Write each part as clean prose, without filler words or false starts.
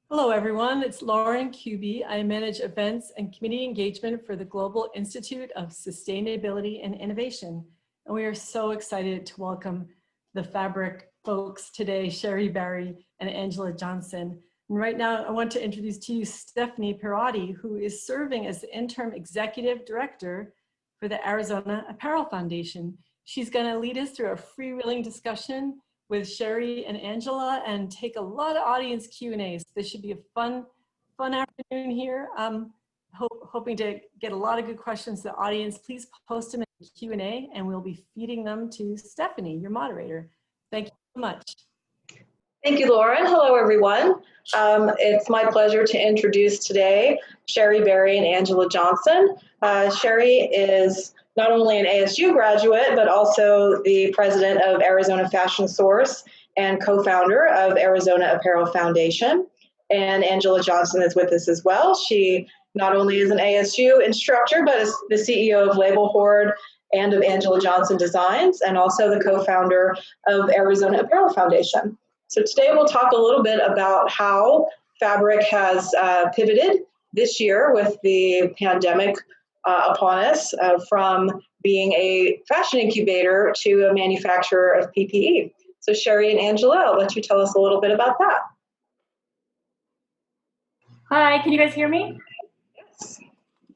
Hello, everyone. It's Lauren Kuby. I manage events and community engagement for the Global Institute of Sustainability and Innovation. And we are so excited to welcome the Fabric folks today, Sherry Barry and Angela Johnson. And right now, I want to introduce to you Stephanie Perotti, who is serving as the interim executive director for the Arizona Apparel Foundation. She's going to lead us through a freewheeling discussion with Sherry and Angela and take a lot of audience Q&As. This should be a fun afternoon here. Hoping to get a lot of good questions to the audience. Please post them in the Q&A and we'll be feeding them to Stephanie, your moderator. Thank you so much. Thank you, Lauren. Hello, everyone. It's my pleasure to introduce today Sherry Barry and Angela Johnson. Sherry is not only an ASU graduate, but also the president of Arizona Fashion Source and co-founder of Arizona Apparel Foundation. And Angela Johnson is with us as well. She not only is an ASU instructor, but is the CEO of Label Hoard and of Angela Johnson Designs, and also the co-founder of Arizona Apparel Foundation. So today we'll talk a little bit about how Fabric has pivoted this year with the pandemic upon us from being a fashion incubator to a manufacturer of PPE. So Sherry and Angela, I'll let you tell us a little bit about that. Hi, can you guys hear me? Yes.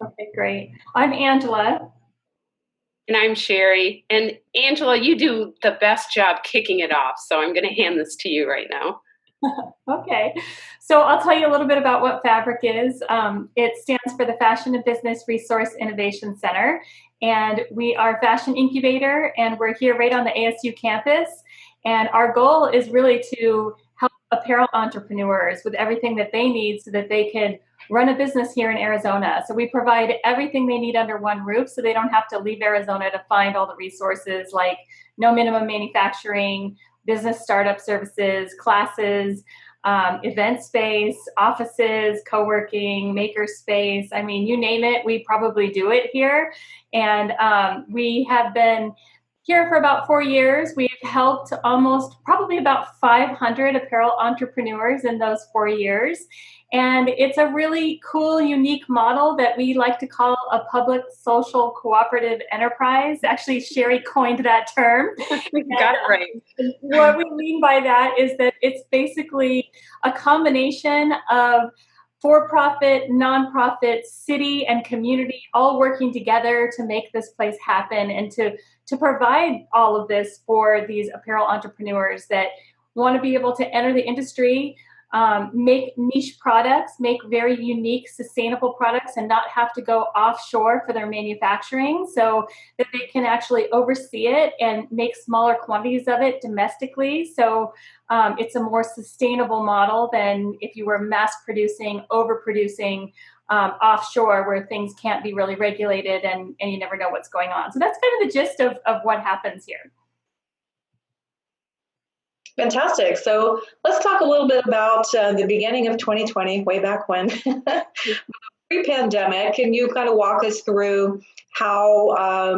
Okay, great. I'm Angela. And I'm Sherry. And Angela, you do the best job kicking it off, so I'm going to hand this to you right now. Okay, so I'll tell you a little bit about what Fabric is. It stands for the Fashion and Business Resource Innovation Center, and we are a fashion incubator, and we're here right on the ASU campus. And our goal is really to help apparel entrepreneurs with everything that they need so that they can run a business here in Arizona. So we provide everything they need under one roof so they don't have to leave Arizona to find all the resources like no minimum manufacturing, business startup services, classes, event space, offices, co-working, maker space. I mean, you name it, we probably do it here. And we have been here for about 4 years. We've helped probably about 500 apparel entrepreneurs in those 4 years. And it's a really cool, unique model that we like to call a public social cooperative enterprise. Actually, Sherry coined that term. You got it right. What we mean by that is that it's basically a combination of for-profit, nonprofit, city, and community all working together to make this place happen and to provide all of this for these apparel entrepreneurs that want to be able to enter the industry, make niche products, make very unique, sustainable products, and not have to go offshore for their manufacturing so that they can actually oversee it and make smaller quantities of it domestically. So it's a more sustainable model than if you were mass producing, overproducing offshore where things can't be really regulated and you never know what's going on. So that's kind of the gist of what happens here. Fantastic. So let's talk a little bit about the beginning of 2020, way back when, pre-pandemic. Can you kind of walk us through how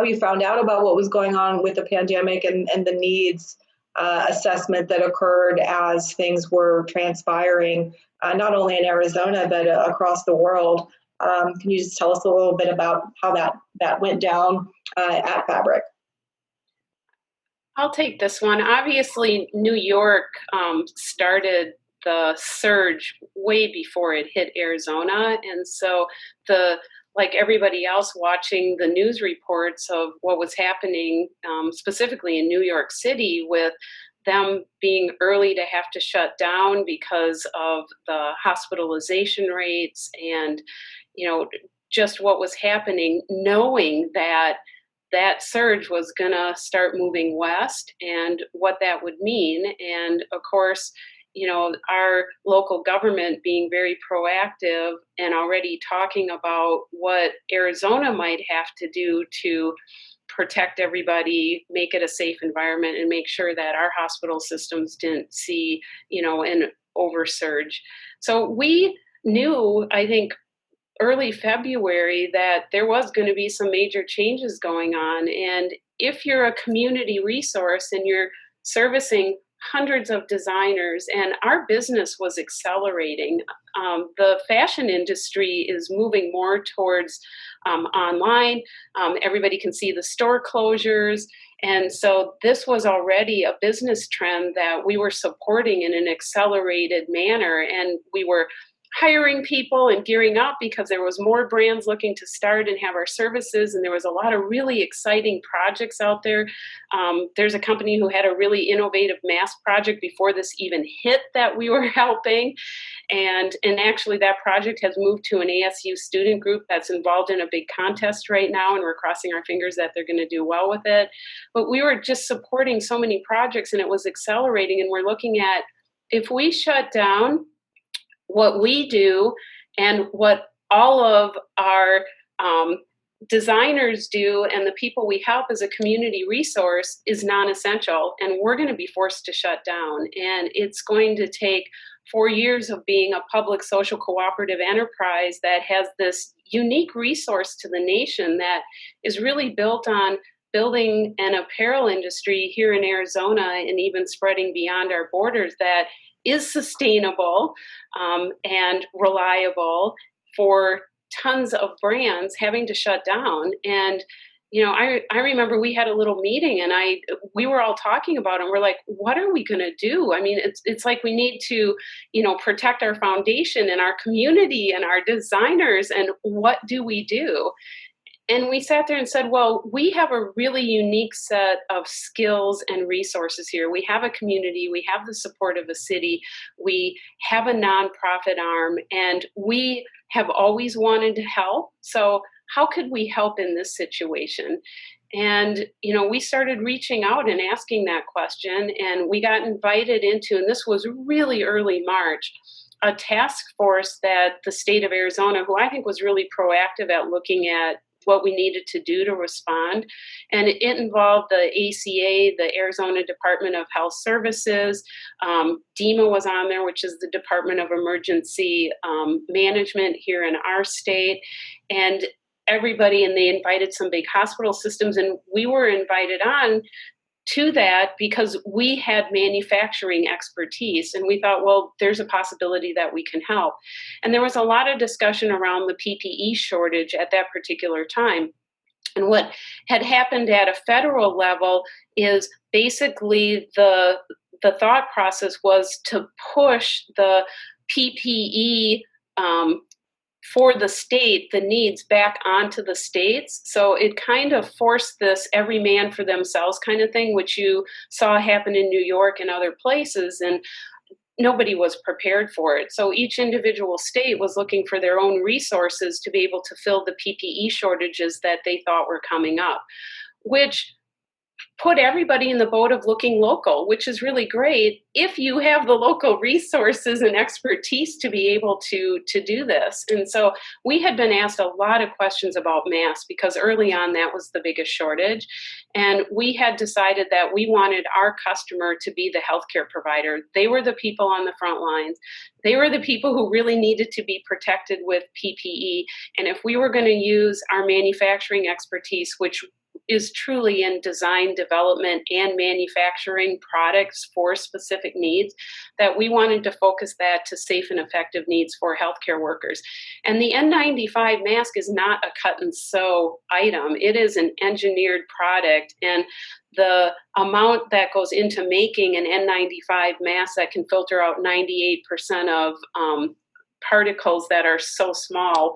you found out about what was going on with the pandemic and the needs assessment that occurred as things were transpiring, not only in Arizona, but across the world? Can you just tell us a little bit about how that went down at Fabric? I'll take this one. Obviously, New York started the surge way before it hit Arizona. And so like everybody else watching the news reports of what was happening specifically in New York City with them being early to have to shut down because of the hospitalization rates and, just what was happening, knowing that surge was going to start moving west and what that would mean. And of course, our local government being very proactive and already talking about what Arizona might have to do to protect everybody, make it a safe environment, and make sure that our hospital systems didn't see, an oversurge. So we knew, I think, early February that there was going to be some major changes going on. And if you're a community resource and you're servicing hundreds of designers, and our business was accelerating. The fashion industry is moving more towards online. Everybody can see the store closures. And so this was already a business trend that we were supporting in an accelerated manner. And we were hiring people and gearing up because there was more brands looking to start and have our services, and there was a lot of really exciting projects out there. There's a company who had a really innovative mask project before this even hit that we were helping, and actually that project has moved to an ASU student group that's involved in a big contest right now, and we're crossing our fingers that they're going to do well with it. But we were just supporting so many projects, and it was accelerating, and we're looking at, if we shut down, what we do and what all of our designers do and the people we help as a community resource is non-essential, and we're going to be forced to shut down. And it's going to take 4 years of being a public social cooperative enterprise that has this unique resource to the nation that is really built on building an apparel industry here in Arizona and even spreading beyond our borders that is sustainable and reliable for tons of brands having to shut down. And, I remember we had a little meeting and we were all talking about it, and we're like, what are we going to do? I mean, it's like we need to, protect our foundation and our community and our designers, and what do we do? And we sat there and said, well, we have a really unique set of skills and resources here. We have a community, we have the support of a city, we have a nonprofit arm, and we have always wanted to help. So how could we help in this situation? And, we started reaching out and asking that question, and we got invited into, and this was really early March, a task force that the state of Arizona, who I think was really proactive at looking at what we needed to do to respond. And it involved the ACA, the Arizona Department of Health Services. DEMA was on there, which is the Department of Emergency Management here in our state. And everybody, and they invited some big hospital systems, and we were invited on to that because we had manufacturing expertise, and we thought, well, there's a possibility that we can help. And there was a lot of discussion around the PPE shortage at that particular time. And what had happened at a federal level is basically the thought process was to push the PPE for the state, the needs back onto the states. So it kind of forced this every man for themselves kind of thing, which you saw happen in New York and other places, and nobody was prepared for it. So each individual state was looking for their own resources to be able to fill the PPE shortages that they thought were coming up, which put everybody in the boat of looking local, which is really great if you have the local resources and expertise to be able to do this. And so we had been asked a lot of questions about masks because early on that was the biggest shortage. And we had decided that we wanted our customer to be the healthcare provider. They were the people on the front lines. They were the people who really needed to be protected with PPE. And if we were going to use our manufacturing expertise, which is truly in design, development, and manufacturing products for specific needs, that we wanted to focus that to safe and effective needs for healthcare workers. And the N95 mask is not a cut and sew item. It is an engineered product, and the amount that goes into making an N95 mask that can filter out 98% of particles that are so small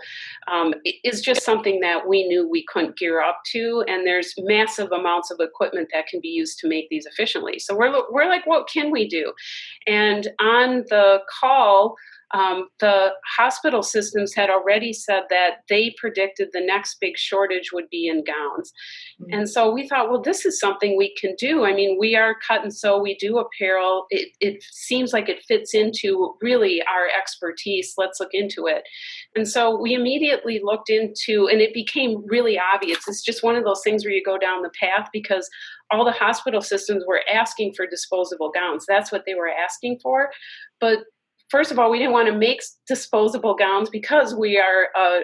is just something that we knew we couldn't gear up to, and there's massive amounts of equipment that can be used to make these efficiently. So we're like, what can we do? And on the call, the hospital systems had already said that they predicted the next big shortage would be in gowns. Mm-hmm. And so we thought, well, this is something we can do. I mean, we are cut and sew, we do apparel. It seems like it fits into really our expertise. Let's look into it. And so we immediately looked into, and it became really obvious. It's just one of those things where you go down the path because all the hospital systems were asking for disposable gowns. That's what they were asking for. But first of all, we didn't want to make disposable gowns because we are a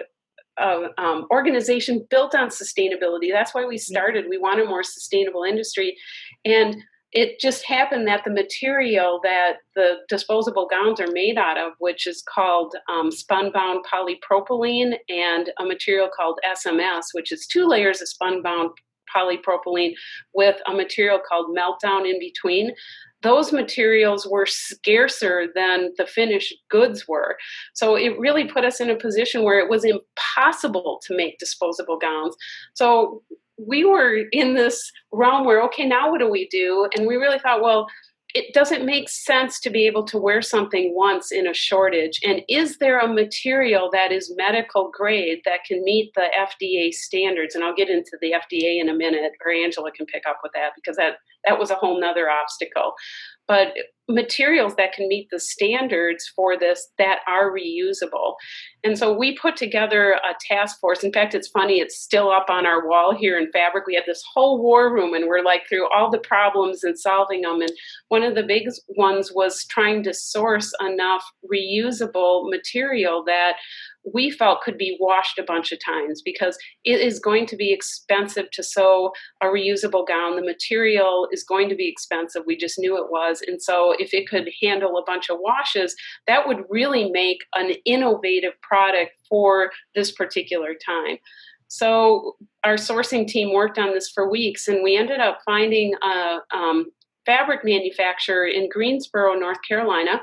organization built on sustainability. That's why we started. We want a more sustainable industry. And it just happened that the material that the disposable gowns are made out of, which is called spun-bound polypropylene, and a material called SMS, which is 2 layers of spun-bound polypropylene with a material called meltdown in between. Those materials were scarcer than the finished goods were. So it really put us in a position where it was impossible to make disposable gowns. So we were in this realm where, okay, now what do we do? And we really thought, well, it doesn't make sense to be able to wear something once in a shortage. And is there a material that is medical grade that can meet the FDA standards? And I'll get into the FDA in a minute, or Angela can pick up with that, because that was a whole nother obstacle. But materials that can meet the standards for this that are reusable. And so we put together a task force. In fact, it's funny, it's still up on our wall here in Fabric. We have this whole war room, and we're like through all the problems and solving them. And one of the big ones was trying to source enough reusable material that we felt could be washed a bunch of times, because it is going to be expensive to sew a reusable gown. The material is going to be expensive. We just knew it was. And so if it could handle a bunch of washes, that would really make an innovative product for this particular time. So our sourcing team worked on this for weeks, and we ended up finding a fabric manufacturer in Greensboro, North Carolina.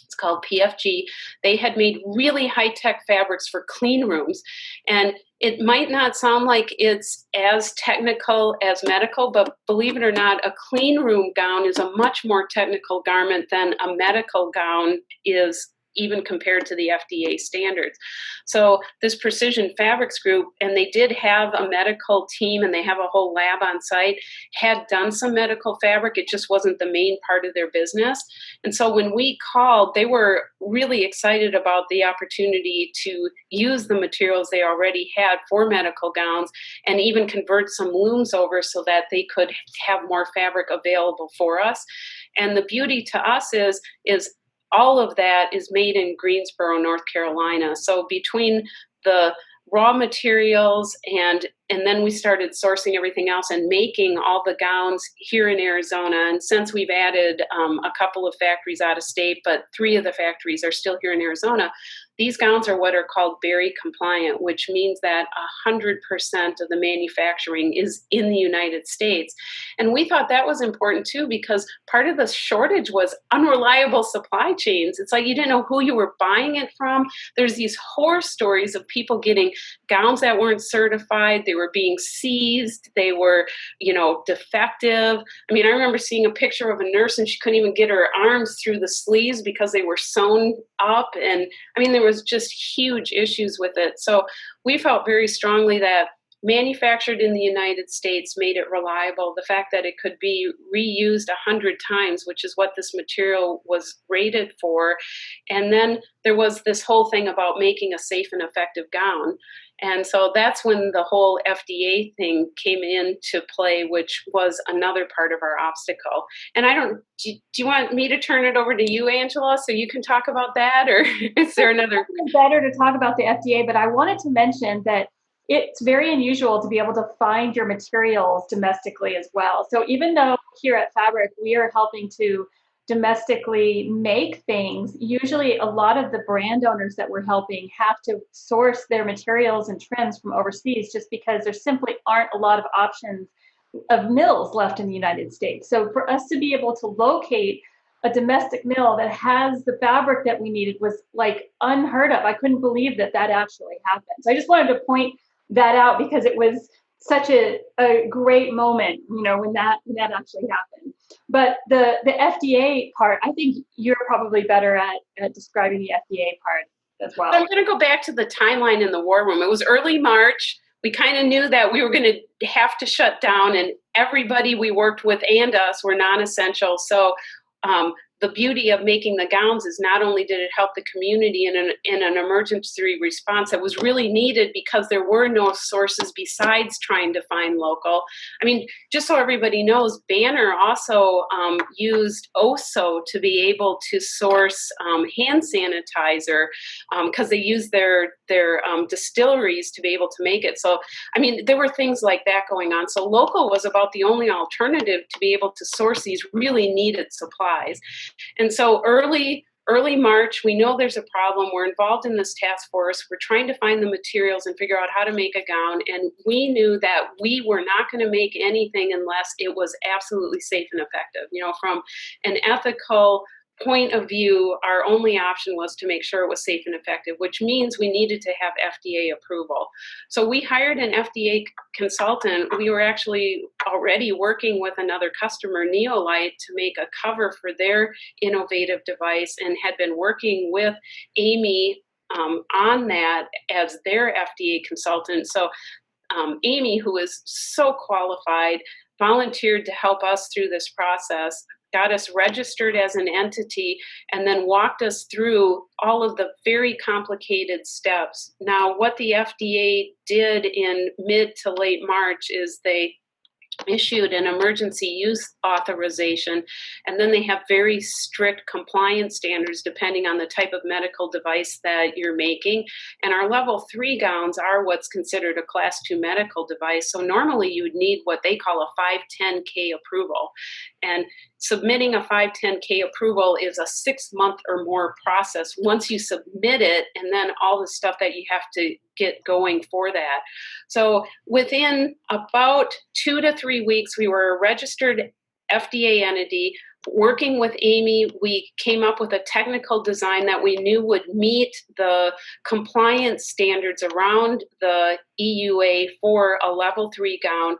It's called PFG. They had made really high-tech fabrics for clean rooms. And it might not sound like it's as technical as medical, but believe it or not, a clean room gown is a much more technical garment than a medical gown is, even compared to the FDA standards. So this Precision Fabrics group, and they did have a medical team, and they have a whole lab on site, had done some medical fabric. It just wasn't the main part of their business. And so when we called, they were really excited about the opportunity to use the materials they already had for medical gowns, and even convert some looms over so that they could have more fabric available for us. And the beauty to us is all of that is made in Greensboro, North Carolina. So between the raw materials and then we started sourcing everything else and making all the gowns here in Arizona. And since we've added a couple of factories out of state, but 3 of the factories are still here in Arizona, these gowns are what are called Berry compliant, which means that 100% of the manufacturing is in the United States. And we thought that was important too, because part of the shortage was unreliable supply chains. It's like you didn't know who you were buying it from. There's these horror stories of people getting gowns that weren't certified. They were being seized. They were, defective. I mean, I remember seeing a picture of a nurse, and she couldn't even get her arms through the sleeves because they were sewn up. And I mean, there was just huge issues with it. So we felt very strongly that manufactured in the United States made it reliable. The fact that it could be reused 100 times, which is what this material was rated for. And then there was this whole thing about making a safe and effective gown. And so that's when the whole FDA thing came into play, which was another part of our obstacle. And do you want me to turn it over to you, Angela, so you can talk about that? Or is there another? It's better to talk about the FDA, but I wanted to mention that it's very unusual to be able to find your materials domestically as well. So even though here at Fabric, we are helping to domestically make things, usually a lot of the brand owners that we're helping have to source their materials and trims from overseas, just because there simply aren't a lot of options of mills left in the United States. So for us to be able to locate a domestic mill that has the fabric that we needed was like unheard of. I couldn't believe that actually happened. So I just wanted to point that out, because it was such a great moment, when that actually happened. But the FDA part, I think you're probably better at describing the FDA part as well. I'm going to go back to the timeline in the war room. It was early March. We kind of knew that we were going to have to shut down, and everybody we worked with and us were non-essential. So the beauty of making the gowns is not only did it help the community in an emergency response that was really needed because there were no sources besides trying to find local. I mean, just so everybody knows, Banner also used OSO to be able to source hand sanitizer because they used their distilleries to be able to make it. So, I mean, there were things like that going on. So local was about the only alternative to be able to source these really needed supplies. And so early March, we know there's a problem. We're involved in this task force. We're trying to find the materials and figure out how to make a gown. And we knew that we were not going to make anything unless it was absolutely safe and effective. You know, from an ethical point of view, our only option was to make sure it was safe and effective, which means we needed to have FDA approval. So we hired an FDA consultant. We were actually already working with another customer, Neolite, to make a cover for their innovative device and had been working with Amy on that as their FDA consultant. So Amy, who is so qualified, volunteered to help us through this process, got us registered as an entity, and then walked us through all of the very complicated steps. Now, what the FDA did in mid to late March is they issued an emergency use authorization, and then they have very strict compliance standards depending on the type of medical device that you're making. And our level 3 gowns are what's considered a class 2 medical device. So normally you would need what they call a 510K approval. And submitting a 510K approval is a 6-month or more process once you submit it, and then all the stuff that you have to get going for that. So within about 2 to 3 weeks, we were a registered FDA entity. Working with Amy, we came up with a technical design that we knew would meet the compliance standards around the EUA for a level 3 gown.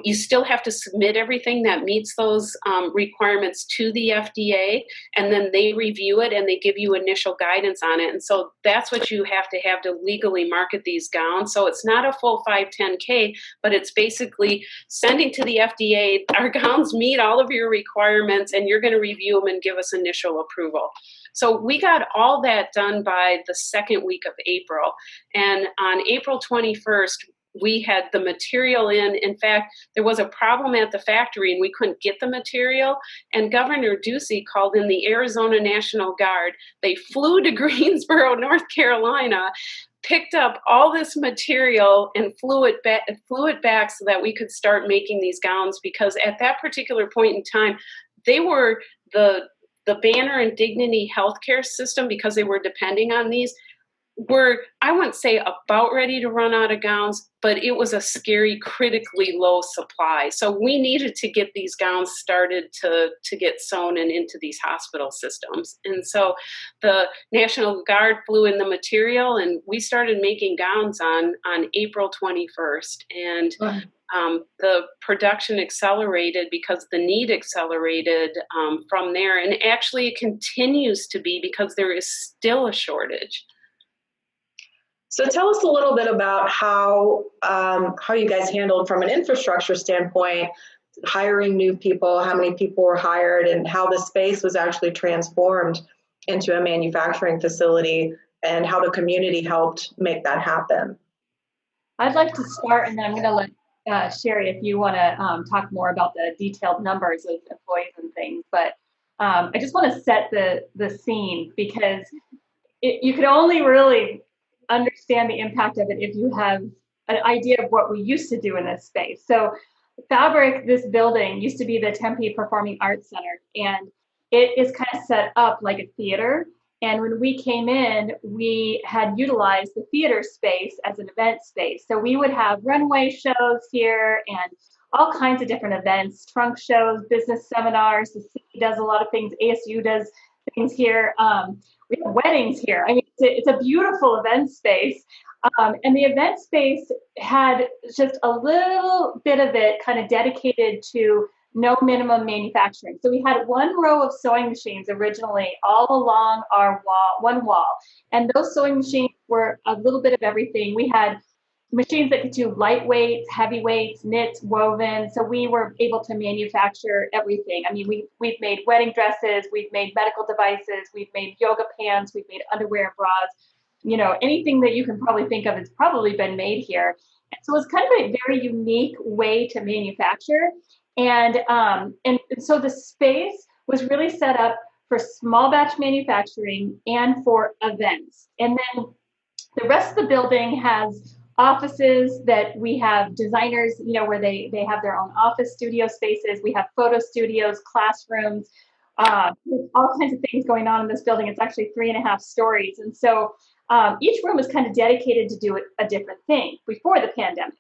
You still have to submit everything that meets those requirements to the FDA, and then they review it and they give you initial guidance on it. And so that's what you have to legally market these gowns. So it's not a full 510K, but it's basically sending to the FDA, our gowns meet all of your requirements, and you're going to review them and give us initial approval. So we got all that done by the second week of April. And on April 21st, we had the material in. In fact, there was a problem at the factory and we couldn't get the material. And Governor Ducey called in the Arizona National Guard. They flew to Greensboro, North Carolina, picked up all this material and flew it back so that we could start making these gowns, because at that particular point in time, they were the Banner and Dignity healthcare system, because they were depending on these, were, I wouldn't say about ready to run out of gowns, but it was a scary, critically low supply. So we needed to get these gowns started to get sewn and into these hospital systems. And so the National Guard flew in the material, and we started making gowns on April 21st. And the production accelerated because the need accelerated from there. And actually it continues to be, because there is still a shortage. So tell us a little bit about how you guys handled, from an infrastructure standpoint, hiring new people, how many people were hired, and how the space was actually transformed into a manufacturing facility, and how the community helped make that happen. I'd like to start, and then I'm going to let Sherry, if you want to talk more about the detailed numbers of employees and things. But I just want to set the scene, because you could only really understand the impact of it if you have an idea of what we used to do in this space. So Fabric, this building, used to be the Tempe Performing Arts Center, and it is kind of set up like a theater. And when we came in, we had utilized the theater space as an event space. So we would have runway shows here and all kinds of different events, trunk shows, business seminars. The city does a lot of things. ASU does things here. We have weddings here. I mean, it's a beautiful event space. And the event space had just a little bit of it kind of dedicated to no minimum manufacturing. So we had one row of sewing machines originally all along our one wall. And those sewing machines were a little bit of everything. We had machines that could do lightweights, heavyweights, knits, woven. So we were able to manufacture everything. I mean, we've made wedding dresses, we've made medical devices, we've made yoga pants, we've made underwear and bras. You know, anything that you can probably think of has probably been made here. And so it's kind of a very unique way to manufacture. And so the space was really set up for small batch manufacturing and for events. And then the rest of the building has offices that we have designers, you know, where they have their own office studio spaces. We have photo studios, classrooms, all kinds of things going on in this building. It's actually 3.5 stories. And so each room is kind of dedicated to do a different thing before the pandemic.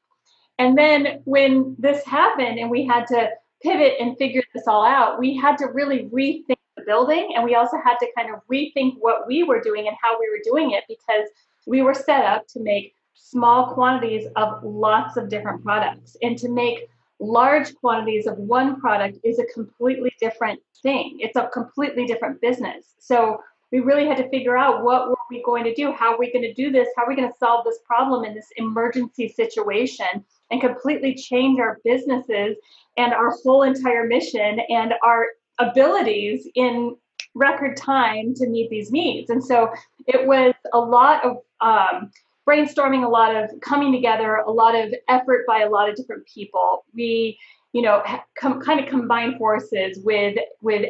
And then when this happened and we had to pivot and figure this all out, we had to really rethink the building. And we also had to kind of rethink what we were doing and how we were doing it, because we were set up to make small quantities of lots of different products. And to make large quantities of one product is a completely different thing. It's a completely different business. So we really had to figure out, what were we going to do? How are we going to do this? How are we going to solve this problem in this emergency situation, and completely change our businesses and our whole entire mission and our abilities in record time to meet these needs. And so it was a lot of brainstorming, a lot of coming together, a lot of effort by a lot of different people. We, you know, kind of combine forces with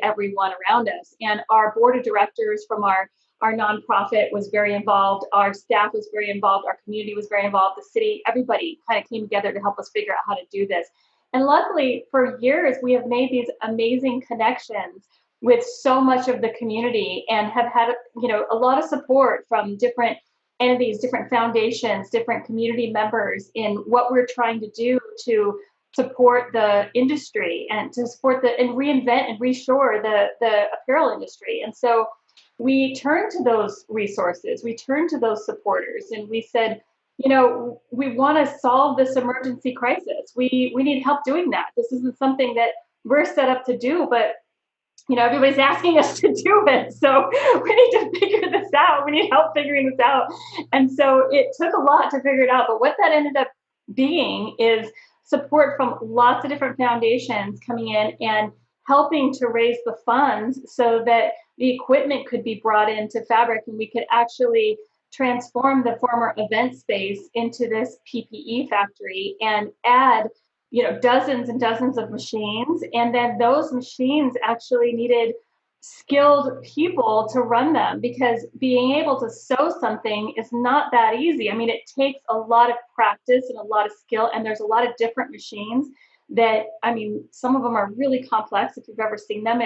everyone around us. And our board of directors from our nonprofit was very involved. Our staff was very involved. Our community was very involved. The city, everybody kind of came together to help us figure out how to do this. And luckily, for years, we have made these amazing connections with so much of the community, and have had, you know, a lot of support from different entities, different foundations, different community members in what we're trying to do to support the industry and to support and reinvent and reshore the apparel industry. And so we turned to those resources, we turned to those supporters, and we said, you know, we want to solve this emergency crisis. We need help doing that. This isn't something that we're set up to do, but you know, everybody's asking us to do it. So we need to figure this out. We need help figuring this out. And so it took a lot to figure it out. But what that ended up being is support from lots of different foundations coming in and helping to raise the funds so that the equipment could be brought into Fabric, and we could actually transform the former event space into this PPE factory and add, you know, dozens and dozens of machines. And then those machines actually needed skilled people to run them, because being able to sew something is not that easy. I mean, it takes a lot of practice and a lot of skill, and there's a lot of different machines that, I mean, some of them are really complex. If you've ever seen them,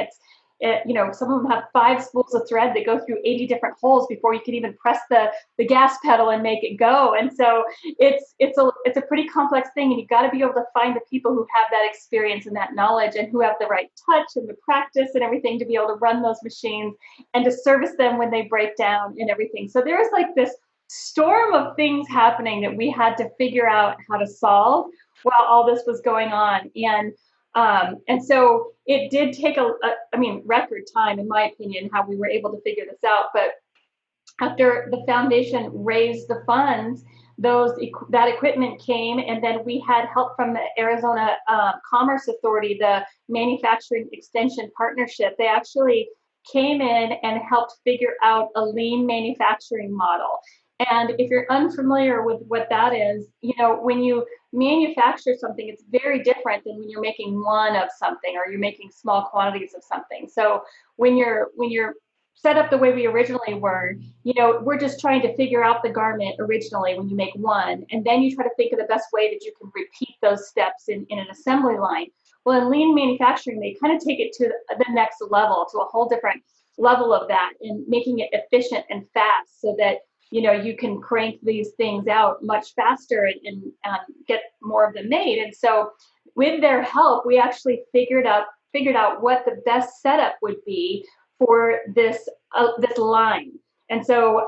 you know, some of them have 5 spools of thread that go through 80 different holes before you can even press the gas pedal and make it go. And so it's a pretty complex thing, and you've got to be able to find the people who have that experience and that knowledge, and who have the right touch and the practice and everything to be able to run those machines and to service them when they break down and everything. So there was like this storm of things happening that we had to figure out how to solve while all this was going on. And so it did take record time, in my opinion, how we were able to figure this out. But after the foundation raised the funds, that equipment came, and then we had help from the Arizona Commerce Authority, the Manufacturing Extension Partnership. They actually came in and helped figure out a lean manufacturing model. And if you're unfamiliar with what that is, you know, when you manufacture something, it's very different than when you're making one of something, or you're making small quantities of something. So when you're set up the way we originally were, you know, we're just trying to figure out the garment originally when you make one, and then you try to think of the best way that you can repeat those steps in an assembly line. Well, in lean manufacturing, they kind of take it to the next level, to a whole different level of that, and making it efficient and fast, so that, you know, you can crank these things out much faster and get more of them made. And so with their help, we actually figured out what the best setup would be for this line. And so,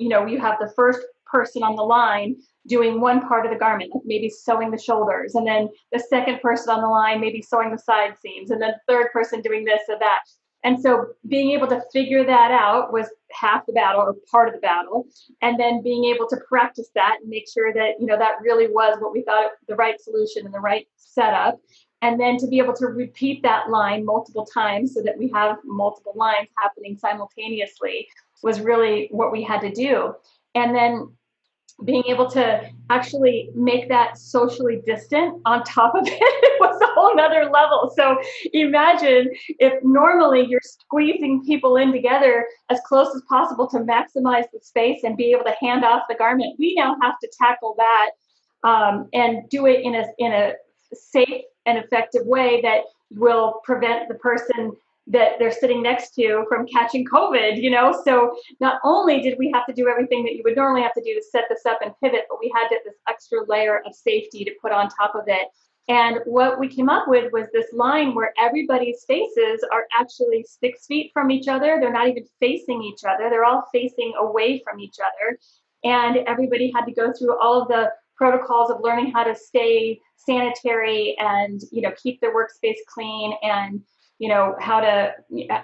you know, you have the first person on the line doing one part of the garment, maybe sewing the shoulders, and then the second person on the line maybe sewing the side seams, and then the third person doing this or that. And so being able to figure that out was half the battle or part of the battle. And then being able to practice that and make sure that, that really was what we thought the right solution and the right setup. And then to be able to repeat that line multiple times so that we have multiple lines happening simultaneously was really what we had to do. And then being able to actually make that socially distant on top of it was a whole nother level. So imagine if normally you're squeezing people in together as close as possible to maximize the space and be able to hand off the garment. We now have to tackle that and do it in a safe and effective way that will prevent the person that they're sitting next to from catching COVID, So not only did we have to do everything that you would normally have to do to set this up and pivot, but we had this extra layer of safety to put on top of it. And what we came up with was this line where everybody's faces are actually 6 feet from each other. They're not even facing each other. They're all facing away from each other. And everybody had to go through all of the protocols of learning how to stay sanitary and, keep their workspace clean and, how to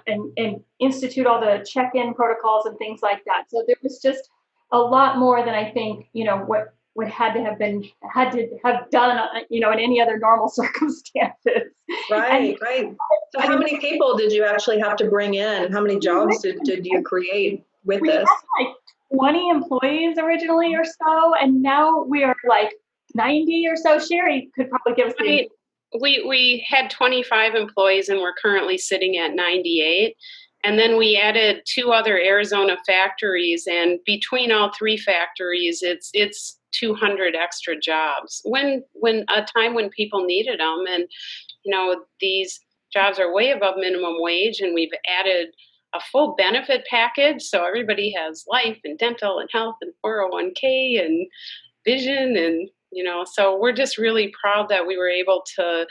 and institute all the check-in protocols and things like that. So there was just a lot more than I think, what had to have done, in any other normal circumstances. Right. So how many people did you actually have to bring in? How many jobs did you create with we this? had like 20 employees originally or so, and now we are like 90 or so. Sherry could probably give us the We had 25 employees and we're currently sitting at 98. And then we added 2 other Arizona factories, and between all 3 factories, it's 200 extra jobs. When a time when people needed them, and these jobs are way above minimum wage, and we've added a full benefit package, so everybody has life and dental and health and 401k and vision and so we're just really proud that we were able to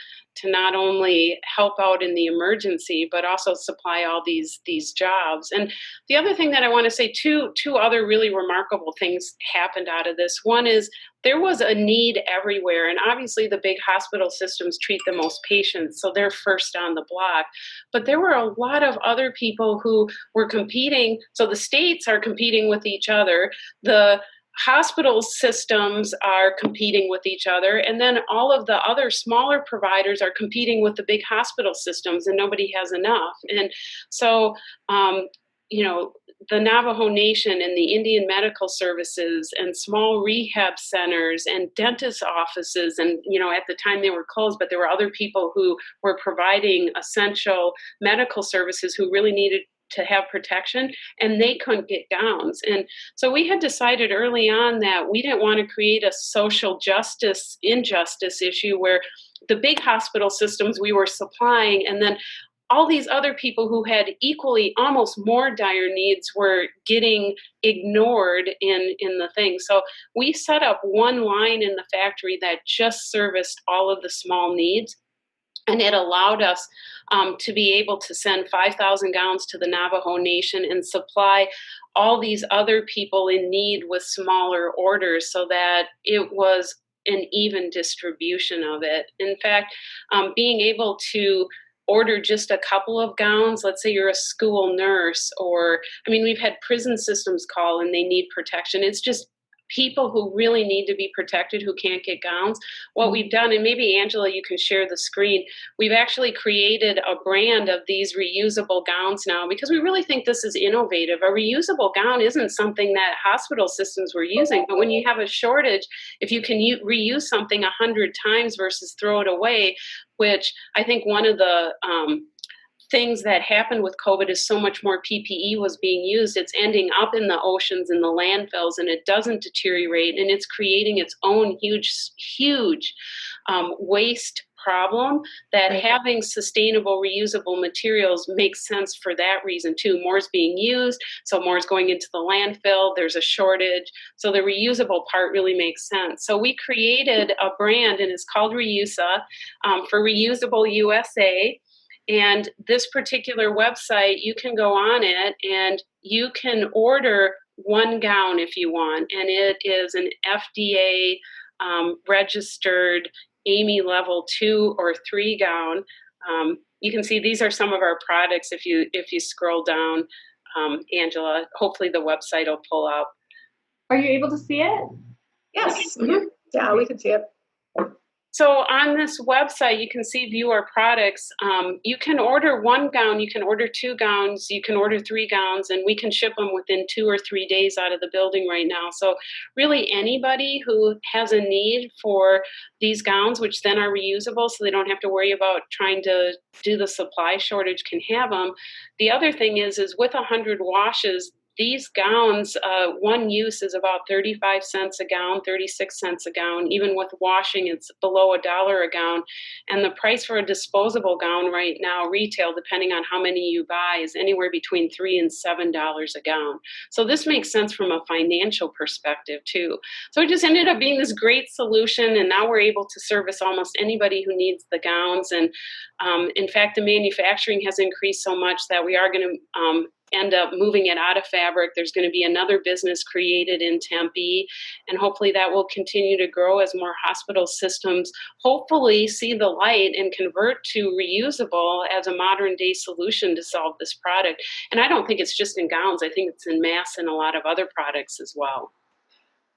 not only help out in the emergency, but also supply all these jobs. And the other thing that I want to say, two other really remarkable things happened out of this. One is there was a need everywhere, and obviously the big hospital systems treat the most patients, so they're first on the block. But there were a lot of other people who were competing. So the states are competing with each other. The hospital systems are competing with each other, and then all of the other smaller providers are competing with the big hospital systems, and nobody has enough. And so, the Navajo Nation and the Indian Medical Services and small rehab centers and dentist offices, and at the time they were closed, but there were other people who were providing essential medical services who really needed to have protection, and they couldn't get gowns. And so we had decided early on that we didn't want to create a social injustice issue where the big hospital systems we were supplying, and then all these other people who had equally almost more dire needs were getting ignored in the thing. So we set up one line in the factory that just serviced all of the small needs. And it allowed us to be able to send 5,000 gowns to the Navajo Nation and supply all these other people in need with smaller orders so that it was an even distribution of it. In fact, being able to order just a couple of gowns, let's say you're a school nurse, we've had prison systems call and they need protection. It's just people who really need to be protected who can't get gowns. What we've done, and maybe Angela, you can share the screen, we've actually created a brand of these reusable gowns now because we really think this is innovative. A reusable gown isn't something that hospital systems were using, but when you have a shortage, if you can reuse something 100 times versus throw it away, which I think one of the things that happened with COVID is so much more PPE was being used. It's ending up in the oceans and the landfills, and it doesn't deteriorate, and it's creating its own huge waste problem that having sustainable reusable materials makes sense for that reason too. More is being used, so more is going into the landfill. There's a shortage. So the reusable part really makes sense. So we created a brand, and it's called Reusa for Reusable USA. And this particular website, you can go on it and you can order one gown if you want. And it is an FDA registered AAMI level 2 or 3 gown. You can see these are some of our products. If you scroll down, Angela, hopefully the website will pull up. Are you able to see it? Yes. Mm-hmm. Yeah, we can see it. So on this website, you can see view our products. You can order one gown, you can order 2 gowns, you can order 3 gowns, and we can ship them within 2 or 3 days out of the building right now. So really anybody who has a need for these gowns, which then are reusable, so they don't have to worry about trying to do the supply shortage, can have them. The other thing is with 100 washes, these gowns, one use is about 35 cents a gown, 36 cents a gown. Even with washing, it's below $1 a gown. And the price for a disposable gown right now, retail, depending on how many you buy, is anywhere between $3 and $7 a gown. So this makes sense from a financial perspective too. So it just ended up being this great solution, and now we're able to service almost anybody who needs the gowns. And in fact, the manufacturing has increased so much that we are going to end up moving it out of fabric. There's going to be another business created in Tempe, and hopefully that will continue to grow as more hospital systems hopefully see the light and convert to reusable as a modern day solution to solve this product. And I don't think it's just in gowns. I think it's in mass and a lot of other products as well.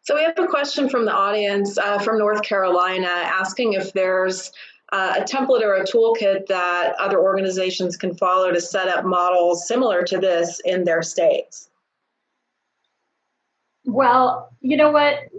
So we have a question from the audience from North Carolina asking if there's a template or a toolkit that other organizations can follow to set up models similar to this in their states. Well, you know what?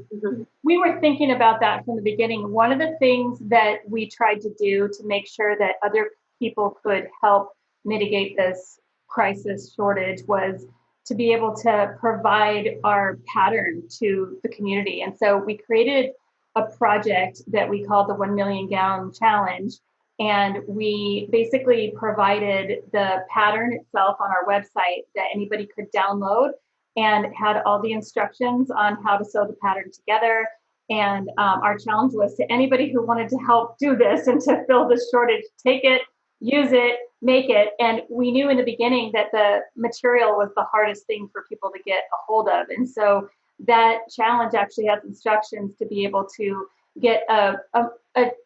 We were thinking about that from the beginning. One of the things that we tried to do to make sure that other people could help mitigate this crisis shortage was to be able to provide our pattern to the community. And so we created a project that we called the 1 Million Gown Challenge. And we basically provided the pattern itself on our website that anybody could download, and had all the instructions on how to sew the pattern together. And our challenge was to anybody who wanted to help do this and to fill this shortage, take it, use it, make it. And we knew in the beginning that the material was the hardest thing for people to get a hold of. And so that challenge actually has instructions to be able to get a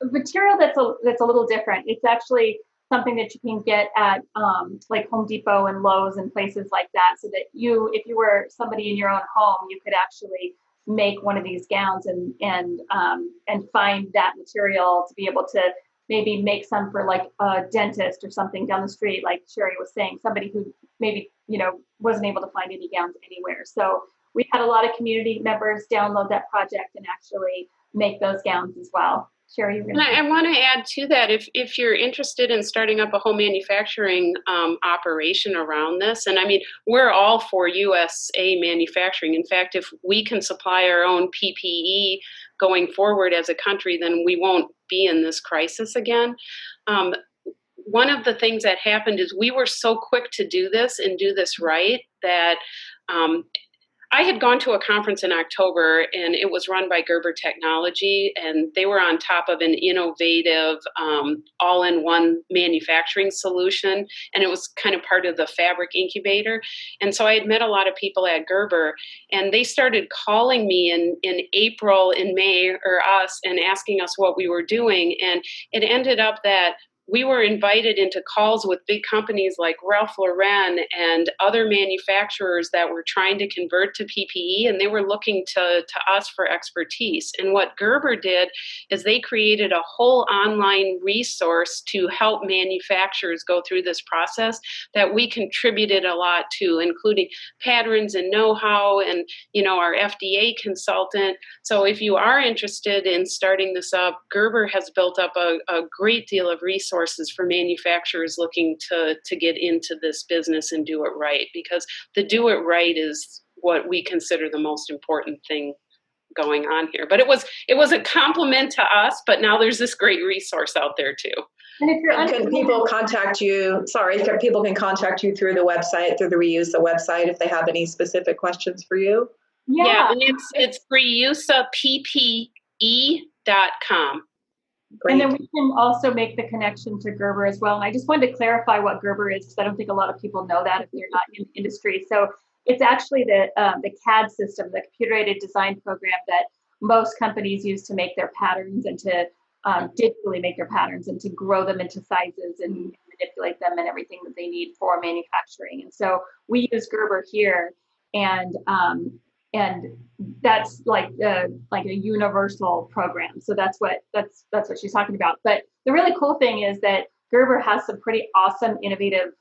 material that's a little different. It's actually something that you can get at like Home Depot and Lowe's and places like that, so that if you were somebody in your own home, you could actually make one of these gowns and find that material to be able to maybe make some for like a dentist or something down the street, like Sherry was saying, somebody who maybe wasn't able to find any gowns anywhere. So we had a lot of community members download that project and actually make those gowns as well. Sherry, you're going to. I want to add to that, if you're interested in starting up a home manufacturing operation around this, and I mean, we're all for USA manufacturing. In fact, if we can supply our own PPE going forward as a country, then we won't be in this crisis again. One of the things that happened is we were so quick to do this and do this right that I had gone to a conference in October, and it was run by Gerber Technology, and they were on top of an innovative all-in-one manufacturing solution, and it was kind of part of the fabric incubator. And so I had met a lot of people at Gerber, and they started calling me in April, in May, or us, and asking us what we were doing. And it ended up that we were invited into calls with big companies like Ralph Lauren and other manufacturers that were trying to convert to PPE, and they were looking to us for expertise. And what Gerber did is they created a whole online resource to help manufacturers go through this process that we contributed a lot to, including patterns and know-how and, our FDA consultant. So if you are interested in starting this up, Gerber has built up a great deal of resources for manufacturers looking to get into this business and do it right, because the do it right is what we consider the most important thing going on here. But it was a compliment to us, but now there's this great resource out there too. And if you're can people contact you? Sorry, people can contact you through the website, through the Reuse the website, if they have any specific questions for you. Yeah, and it's reusable.com. Great. And then we can also make the connection to Gerber as well. And I just wanted to clarify what Gerber is, because I don't think a lot of people know that if they're not in the industry. So it's actually the CAD system, the computer-aided design program that most companies use to make their patterns and to digitally make their patterns and to grow them into sizes and manipulate them and everything that they need for manufacturing. And so we use Gerber here, and that's like a universal program. So that's what she's talking about. But the really cool thing is that Gerber has some pretty awesome, innovative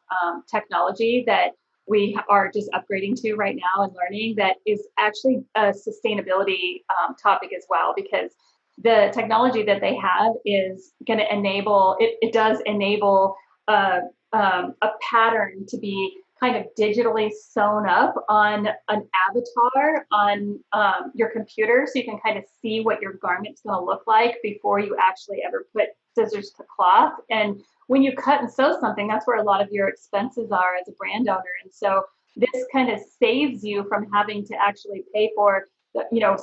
technology that we are just upgrading to right now and learning, that is actually a sustainability topic as well, because the technology that they have is going to enable, it does enable a pattern to be kind of digitally sewn up on an avatar on your computer, so you can kind of see what your garment's going to look like before you actually ever put scissors to cloth. And when you cut and sew something, that's where a lot of your expenses are as a brand owner. And so this kind of saves you from having to actually pay for,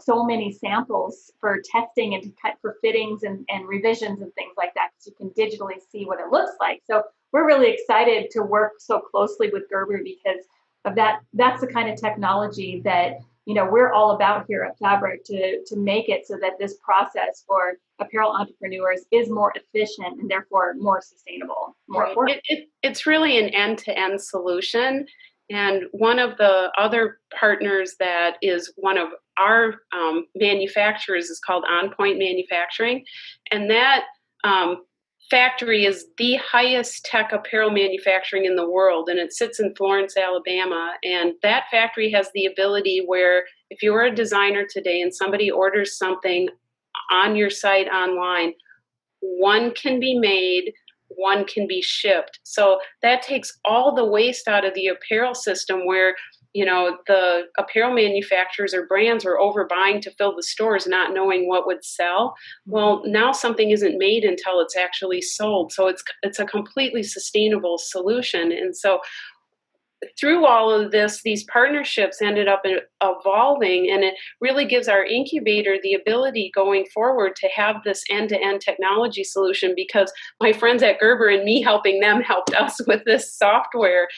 so many samples for testing and for fittings and revisions and things like that, because you can digitally see what it looks like. So we're really excited to work so closely with Gerber because of that. That's the kind of technology that we're all about here at Fabric, to make it so that this process for apparel entrepreneurs is more efficient and therefore more sustainable. Right. It's really an end-to-end solution. And one of the other partners that is one of our manufacturers is called On Point Manufacturing. And that factory is the highest tech apparel manufacturing in the world, and it sits in Florence, Alabama. And that factory has the ability where if you're a designer today and somebody orders something on your site online, one can be made, one can be shipped. So that takes all the waste out of the apparel system where the apparel manufacturers or brands were overbuying to fill the stores, not knowing what would sell. Well, now something isn't made until it's actually sold. So it's a completely sustainable solution. And so through all of this, these partnerships ended up evolving, and it really gives our incubator the ability going forward to have this end-to-end technology solution, because my friends at Gerber and me helping them helped us with this software.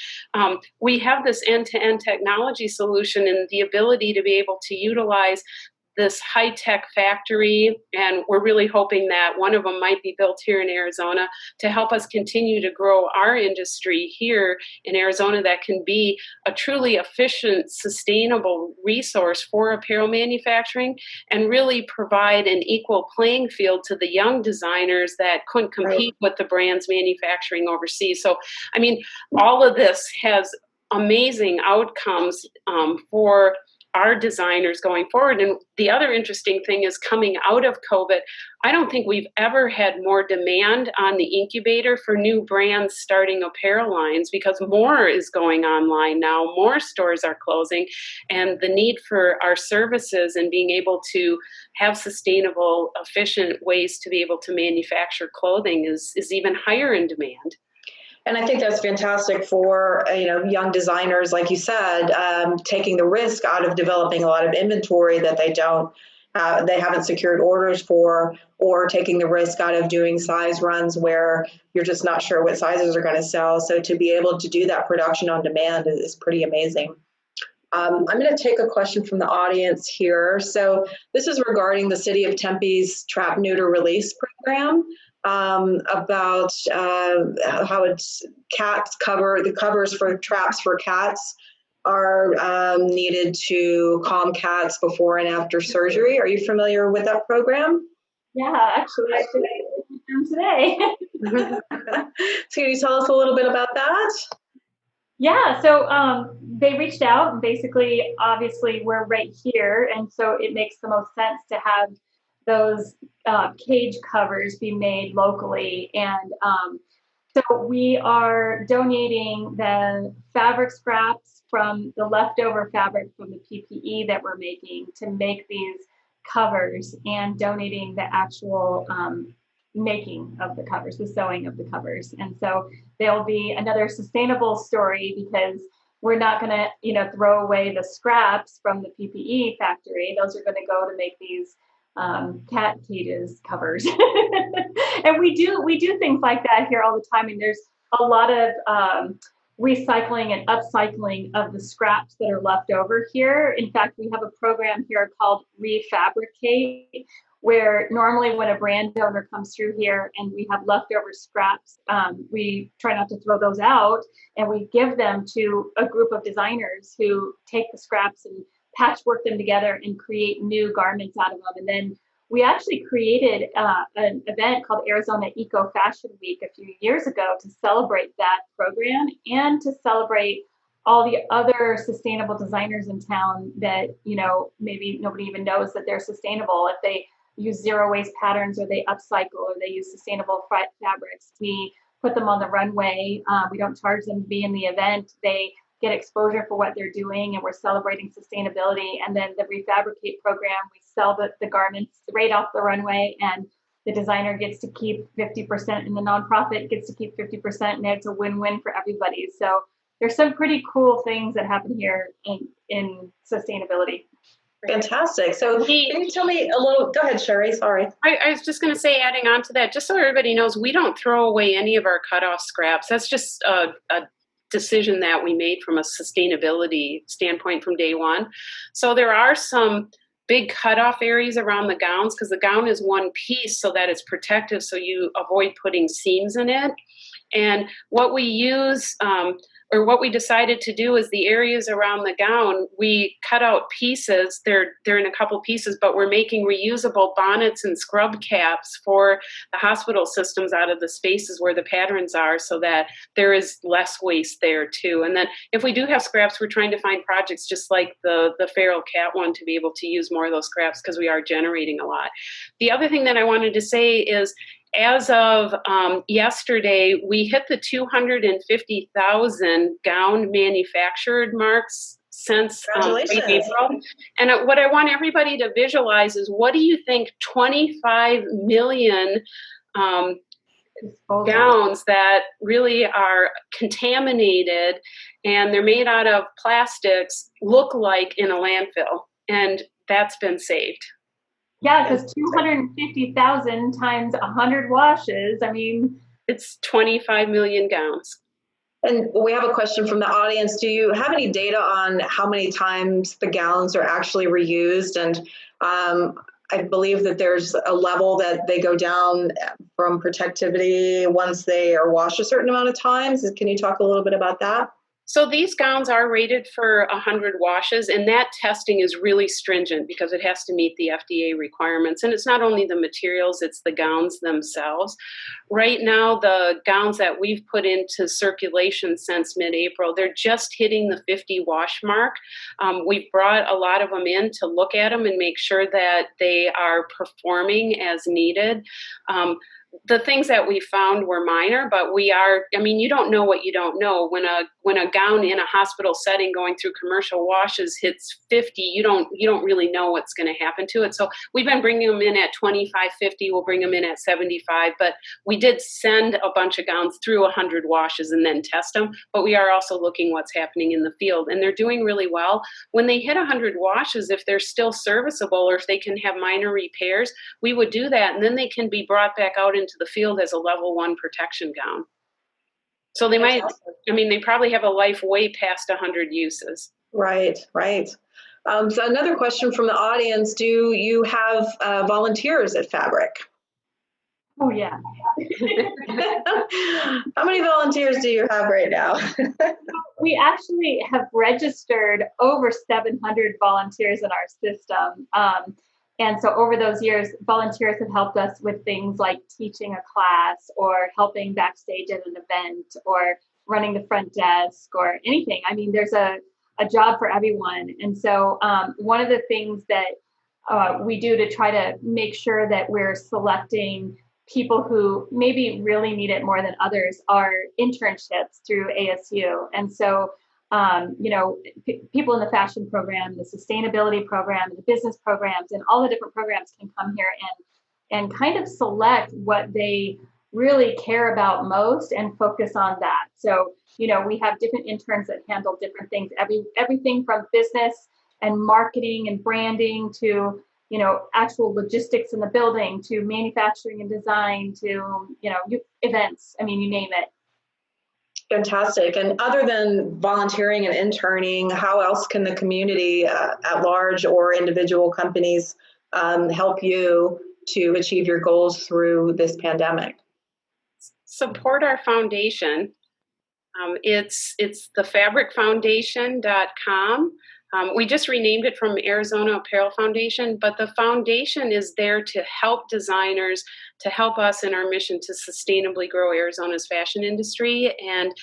We have this end-to-end technology solution and the ability to be able to utilize this high-tech factory, and we're really hoping that one of them might be built here in Arizona to help us continue to grow our industry here in Arizona that can be a truly efficient, sustainable resource for apparel manufacturing and really provide an equal playing field to the young designers that couldn't compete with the brands manufacturing overseas. So, I mean, all of this has amazing outcomes for our designers going forward. And the other interesting thing is, coming out of COVID, I don't think we've ever had more demand on the incubator for new brands starting apparel lines, because more is going online now, more stores are closing, and the need for our services and being able to have sustainable, efficient ways to be able to manufacture clothing is even higher in demand. And I think that's fantastic for young designers, like you said, taking the risk out of developing a lot of inventory that they haven't secured orders for, or taking the risk out of doing size runs where you're just not sure what sizes are going to sell. So to be able to do that production on demand is pretty amazing. I'm going to take a question from the audience here. So this is regarding the City of Tempe's Trap Neuter Release program. About how it's the covers for traps for cats are needed to calm cats before and after surgery. Are you familiar with that program? Yeah, actually, I did them today. So can you tell us a little bit about that? Yeah, so they reached out, and basically, obviously, we're right here, and so it makes the most sense to have those cage covers be made locally. And so we are donating the fabric scraps from the leftover fabric from the PPE that we're making to make these covers, and donating the actual making of the covers, the sewing of the covers. And so there'll be another sustainable story, because we're not going to, throw away the scraps from the PPE factory. Those are going to go to make these cat cages covers. And we do things like that here all the time. And there's a lot of recycling and upcycling of the scraps that are left over here. In fact, we have a program here called Refabricate, where normally when a brand owner comes through here and we have leftover scraps, we try not to throw those out, and we give them to a group of designers who take the scraps and patchwork them together and create new garments out of them. And then we actually created an event called Arizona Eco Fashion Week a few years ago to celebrate that program and to celebrate all the other sustainable designers in town that, you know, maybe nobody even knows that they're sustainable. If they use zero waste patterns, or they upcycle, or they use sustainable fabrics, we put them on the runway. We don't charge them to be in the event. They get exposure for what they're doing, and we're celebrating sustainability. And then the Refabricate program, we sell the garments right off the runway, and the designer gets to keep 50% and the nonprofit gets to keep 50%, and it's a win-win for everybody. So there's some pretty cool things that happen here in sustainability. Fantastic. So can you tell me a little, go ahead, Sherry, sorry. I was just going to say, adding on to that, just so everybody knows, we don't throw away any of our cutoff scraps. That's just a decision that we made from a sustainability standpoint from day one. So there are some big cutoff areas around the gowns, because the gown is one piece so that it's protective, so you avoid putting seams in it. And what we use, or what we decided to do, is the areas around the gown, we cut out pieces. They're in a couple pieces, but we're making reusable bonnets and scrub caps for the hospital systems out of the spaces where the patterns are, so that there is less waste there too. And then if we do have scraps, we're trying to find projects just like the feral cat one to be able to use more of those scraps, because we are generating a lot. The other thing that I wanted to say is, as of yesterday, we hit the 250,000 gown manufactured marks since April. And what I want everybody to visualize is, what do you think 25 million gowns that really are contaminated and they're made out of plastics look like in a landfill? And that's been saved. Yeah, because 250,000 times 100 washes, I mean, it's 25 million gowns. And we have a question from the audience. Do you have any data on how many times the gowns are actually reused? And I believe that there's a level that they go down from protectivity once they are washed a certain amount of times. Can you talk a little bit about that? So these gowns are rated for 100 washes, and that testing is really stringent because it has to meet the FDA requirements. And it's not only the materials, it's the gowns themselves. Right now, the gowns that we've put into circulation since mid-April, they're just hitting the 50 wash mark. We've brought a lot of them in to look at them and make sure that they are performing as needed. The things that we found were minor, but you don't know what you don't know. When a gown in a hospital setting going through commercial washes hits 50, you don't really know what's going to happen to it. So we've been bringing them in at 25, 50, we'll bring them in at 75, but we did send a bunch of gowns through 100 washes and then test them. But we are also looking what's happening in the field, and they're doing really well. When they hit 100 washes, if they're still serviceable or if they can have minor repairs, we would do that, and then they can be brought back out into the field as a level 1 protection gown. So they might, they probably have a life way past 100 uses. Right. So another question from the audience, do you have volunteers at Fabric? Oh, yeah. How many volunteers do you have right now? We actually have registered over 700 volunteers in our system. And so over those years, volunteers have helped us with things like teaching a class or helping backstage at an event or running the front desk or anything. I mean, there's a job for everyone. And so one of the things that we do to try to make sure that we're selecting people who maybe really need it more than others are internships through ASU. And so people in the fashion program, the sustainability program, the business programs, and all the different programs can come here and kind of select what they really care about most and focus on that. So, we have different interns that handle different things, everything from business and marketing and branding to, actual logistics in the building, to manufacturing and design, to, events. I mean, you name it. Fantastic. And other than volunteering and interning, how else can the community at large or individual companies help you to achieve your goals through this pandemic? Support our foundation. It's thefabricfoundation.com. We just renamed it from Arizona Apparel Foundation, but the foundation is there to help designers, to help us in our mission to sustainably grow Arizona's fashion industry. And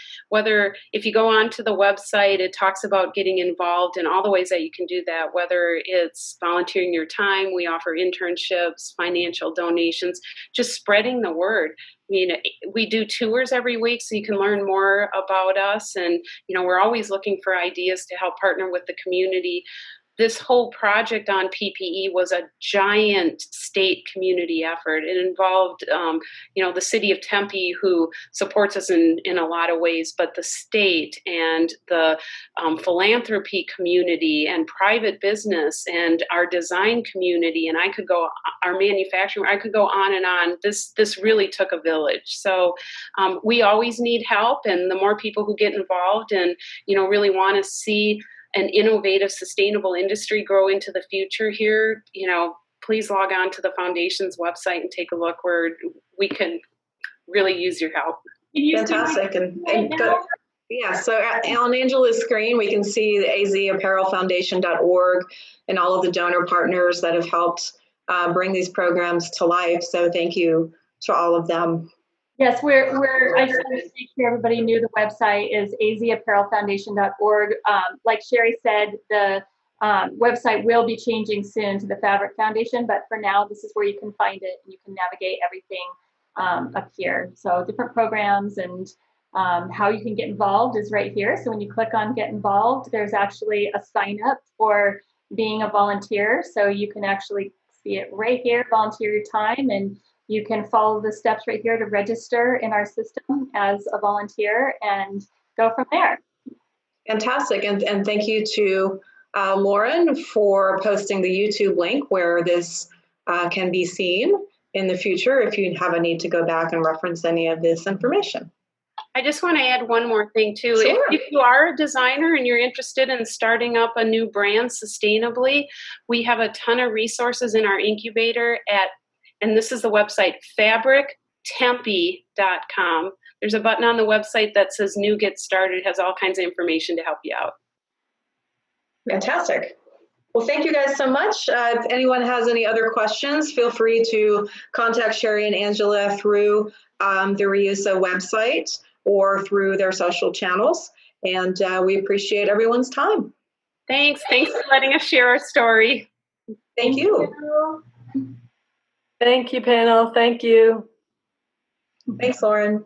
if you go onto the website, it talks about getting involved in all the ways that you can do that, whether it's volunteering your time, we offer internships, financial donations, just spreading the word. I mean, we do tours every week so you can learn more about us. And, we're always looking for ideas to help partner with the community. This whole project on PPE was a giant state community effort. It involved, the city of Tempe, who supports us in a lot of ways, but the state and the philanthropy community and private business and our design community, and our manufacturing, I could go on and on. This really took a village. So we always need help, and the more people who get involved and, really want to see an innovative, sustainable industry grow into the future here, please log on to the foundation's website and take a look where we can really use your help. Fantastic. So on Angela's screen, we can see the azapparelfoundation.org and all of the donor partners that have helped bring these programs to life. So thank you to all of them. Yes, I just want to make sure everybody knew the website is azapparelfoundation.org. Like Sherry said, the website will be changing soon to the Fabric Foundation, but for now, this is where you can find it and you can navigate everything up here. So different programs and how you can get involved is right here. So when you click on Get Involved, there's actually a sign up for being a volunteer. So you can actually see it right here, volunteer your time, and you can follow the steps right here to register in our system as a volunteer and go from there. Fantastic. And thank you to Lauren for posting the YouTube link where this can be seen in the future if you have a need to go back and reference any of this information. I just want to add one more thing too. Sure. If you are a designer and you're interested in starting up a new brand sustainably, we have a ton of resources in our incubator and this is the website, fabrictempe.com. There's a button on the website that says New Get Started. It has all kinds of information to help you out. Fantastic. Well, thank you guys so much. If anyone has any other questions, feel free to contact Sherry and Angela through the Reusa website or through their social channels. And we appreciate everyone's time. Thanks. Thanks for letting us share our story. Thank you. Thank you, panel. Thank you. Thanks, Lauren.